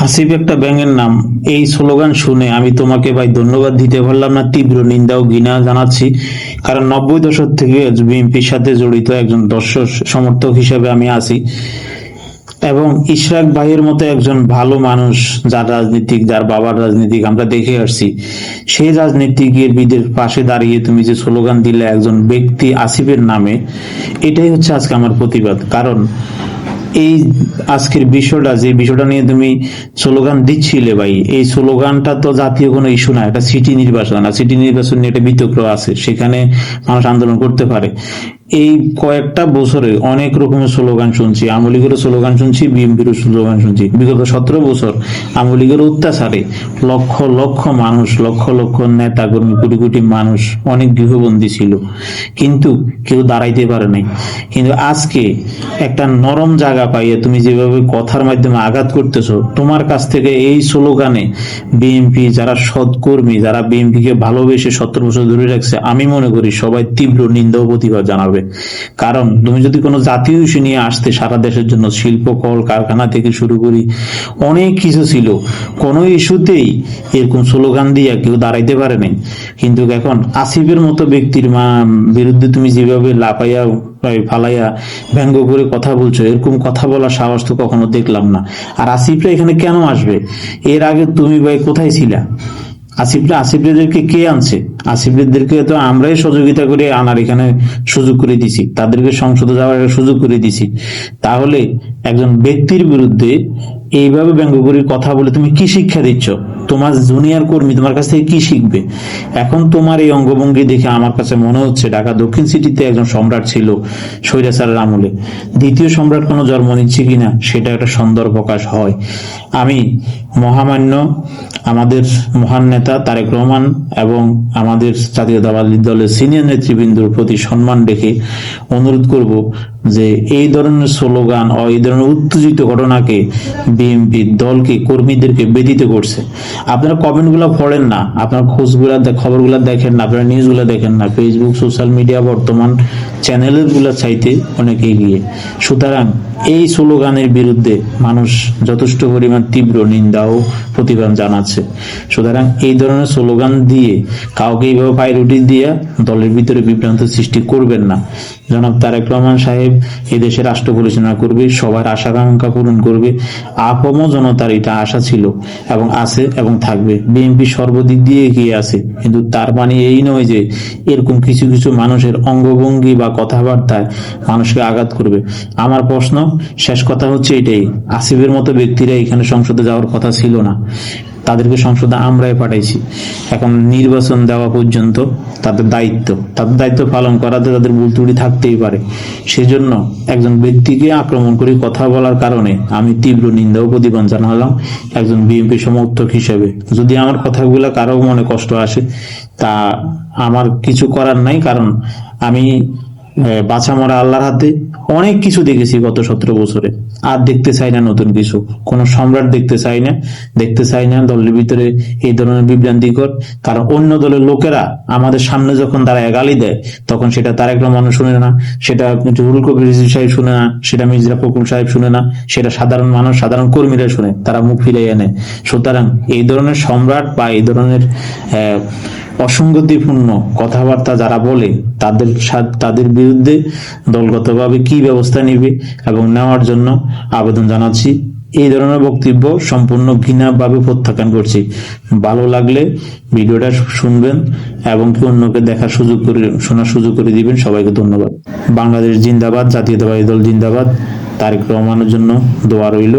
আসিফ একটা ব্যাঙের নাম। এই স্লোগান শুনে আমি তোমাকে ভাই ধন্যবাদ দিতে পারলাম না, তীব্র নিন্দা ও ঘৃণা জানাচ্ছি। কারণ 90 দশক থেকে বিএনপির সাথে জড়িত একজন দর্শক সমর্থক হিসেবে আমি আছি, এবং ইশরাক ভাইয়ের মতো একজন ভালো মানুষ, যার রাজনীতিক, যার বাবার রাজনীতিক আমরা দেখে আসছি, সেই রাজনীতিকের বিদের পাশে দাঁড়িয়ে তুমি যে স্লোগান দিলে একজন ব্যক্তি আসিফের নামে, এটাই হচ্ছে আজকে আমার প্রতিবাদ। কারণ এই আজকের বিষয়টা, যে বিষয়টা নিয়ে তুমি স্লোগান দিচ্ছিলে ভাই, এই স্লোগানটা তো জাতীয় কোনো ইস্যু না, এটা সিটি নির্বাচন। আর সিটি নির্বাচন নিয়ে একটা বিতর্ক আছে, সেখানে মানুষ আন্দোলন করতে পারে। এই কয়েকটা বছরে অনেক রকমের স্লোগান শুনছি, আওয়ামী লীগেরও স্লোগান শুনছি, বিএনপিরও স্লোগান শুনছি। বিগত 17 বছর আওয়ামী লীগের অত্যাচারে লক্ষ লক্ষ মানুষ, লক্ষ লক্ষ নেতা কর্মী, কোটি কোটি মানুষ অনেক গৃহবন্দী ছিল, কিন্তু কেউ দাঁড়াইতে পারে নাই। কিন্তু আজকে একটা নরম জায়গা পাইয়ে তুমি যেভাবে কথার মাধ্যমে আঘাত করতেছো, তোমার কাছ থেকে এই স্লোগানে বিএনপি যারা সৎকর্মী, যারা বিএনপিকে ভালোবেসে 17 বছর ধরে রাখছে, আমি মনে করি সবাই তীব্র নিন্দা ও প্রতিবাদ জানাবে। কারণ তুমি যদি কোনো জাতীয় ইস্যু নিয়ে আসতে, সারা দেশের জন্য শিল্প কল কারখানা থেকে শুরু করি অনেক কিছু ছিল, কোনো ইস্যুতেই এরকম স্লোগান দিয়ে কেউ দাঁড়াইতে পারে নাই। কিন্তু এখন আসিফের মতো ব্যক্তির বিরুদ্ধে তুমি যেভাবে লাফাইয়া ফালাইয়া ব্যঙ্গ করে কথা বলছো, এরকম কথা বলার সাহস তো কখনো দেখলাম না। আর আসিফরা এখানে কেন আসবে? এর আগে তুমি ভাই কোথায় ছিলা? আসিফদেরকে কে আনছে? আসিফদেরকে তো আমরাই সহযোগিতা করে আনার এখানে সুযোগ করে দিছি, তাদেরকে সংসদে যাওয়ার সুযোগ করে দিছি। তাহলে একজন ব্যক্তির বিরুদ্ধে এইভাবে ব্যঙ্গ করে কথা বলে তুমি কি শিক্ষা দিচ্ছ? তোমার জুনিয়র কর্মী তোমার কাছ থেকে কি শিখবে? এখন তোমার এই অঙ্গভঙ্গি দেখে আমার কাছে মনে হচ্ছে ঢাকা দক্ষিণ সিটিতে একজন সম্রাট ছিল স্বৈরাচারের আমলে, দ্বিতীয় সম্রাট কোনো জন্ম নিচ্ছে কিনা সেটা একটা সন্দেহ প্রকাশ হয়। আমি মহামান্য আমাদের মহান নেতা তারেক রহমান এবং আমাদের জাতীয়তাবাদী দলের সিনিয়র নেতৃবৃন্দর প্রতি সম্মান রেখে অনুরোধ করব যে এই ধরনের স্লোগান ও এই ধরনের উত্তেজিত ঘটনাকে বিএনপি দলকে, কর্মীদেরকে ব্যতীত করছে। আপনারা কমেন্টগুলো পড়েন না, আপনারা খবরগুলো দেখেন না, আপনারা নিউজগুলো দেখেন না। ফেসবুক, সোশ্যাল মিডিয়া বর্তমান চ্যানেলের গুলা চাইতে অনেক এগিয়ে। সুতরাং এই স্লোগানের বিরুদ্ধে মানুষ যথেষ্ট পরিমাণ তীব্র নিন্দা ও প্রতিবাদ জানাচ্ছে। সুতরাং এই ধরনের স্লোগান দিয়ে কাউকে এইভাবে পায়রুটি দিয়ে দলের ভিতরে বিভ্রান্ত সৃষ্টি করবেন না। জনাব তারেক রহমান সাহেব এই দেশে রাষ্ট্র পরিচালনা করবে, সবার আশা আকাঙ্ক্ষা পূরণ করবে। আপম জনতার এটা আশা ছিল এবং আছে এবং থাকবে। বিএনপি সর্বদিক দিয়ে এগিয়ে আছে, কিন্তু তার মানে এই নয় যে এরকম কিছু কিছু মানুষের অঙ্গভঙ্গি বা কথাবার্তায় মানুষকে আঘাত করবে। আমার প্রশ্ন, শেষ কথা হচ্ছে এটাই, আসিফের মতো ব্যক্তিরা এখানে সংসদে যাওয়ার কথা ছিল না, তাদেরকে সংসদে আমরাই পাঠাইছি। এখন নির্বাচন দেওয়া পর্যন্ত তাদের দায়িত্ব পালন করাতে তাদের ভুল ত্রুটি থাকতেই পারে। সেজন্য একজন ব্যক্তিকে আক্রমণ করে কথা বলার কারণে আমি তীব্র নিন্দা ও প্রতিবাদ জানালাম একজন বিএনপি সমর্থক হিসেবে। যদি আমার কথাগুলো কারো মনে কষ্ট আসে, তা আমার কিছু করার নাই, কারণ আমি বাছা মরা আল্লাহর হাতে। অনেক কিছু দেখেছি গত 17 বছরে, আর দেখতে চাই না নতুন কিছু। কোন সম্রাট দেখতে চাই না দলের ভিতরে এই ধরনের বিভ্রান্তিকর। কারণ অন্য দলের লোকেরা আমাদের সামনে যখন দাঁড়ায় গালি দেয়, তখন সেটা তারেক রহমান শুনে না, সেটা রুহুল কবির রিজভী সাহেব শুনে না, সেটা মির্জা ফখরুল সাহেব শুনে না, সেটা সাধারণ মানুষ, সাধারণ কর্মীরা শুনে, তারা মুখ ফিরাইয়া নেয়। সুতরাং এই ধরনের সম্রাট বা এই ধরনের অসঙ্গতিপূর্ণ কথাবার্তা যারা বলে, তাদের বিরুদ্ধে দলগতভাবে কি ব্যবস্থা নিবে এবং নেওয়ার জন্য আবেদন জানাচ্ছি। এই ধরনের বক্তব্য সম্পূর্ণ ঘৃণাভাবে প্রত্যাখ্যান করছি। ভালো লাগলে ভিডিওটা শুনবেন এবং কি অন্যকে শোনার সুযোগ করে দিবেন। সবাইকে ধন্যবাদ। বাংলাদেশ জিন্দাবাদ, জাতীয়তাবাদী দল জিন্দাবাদ। তারেক রহমানের জন্য দোয়া রইল।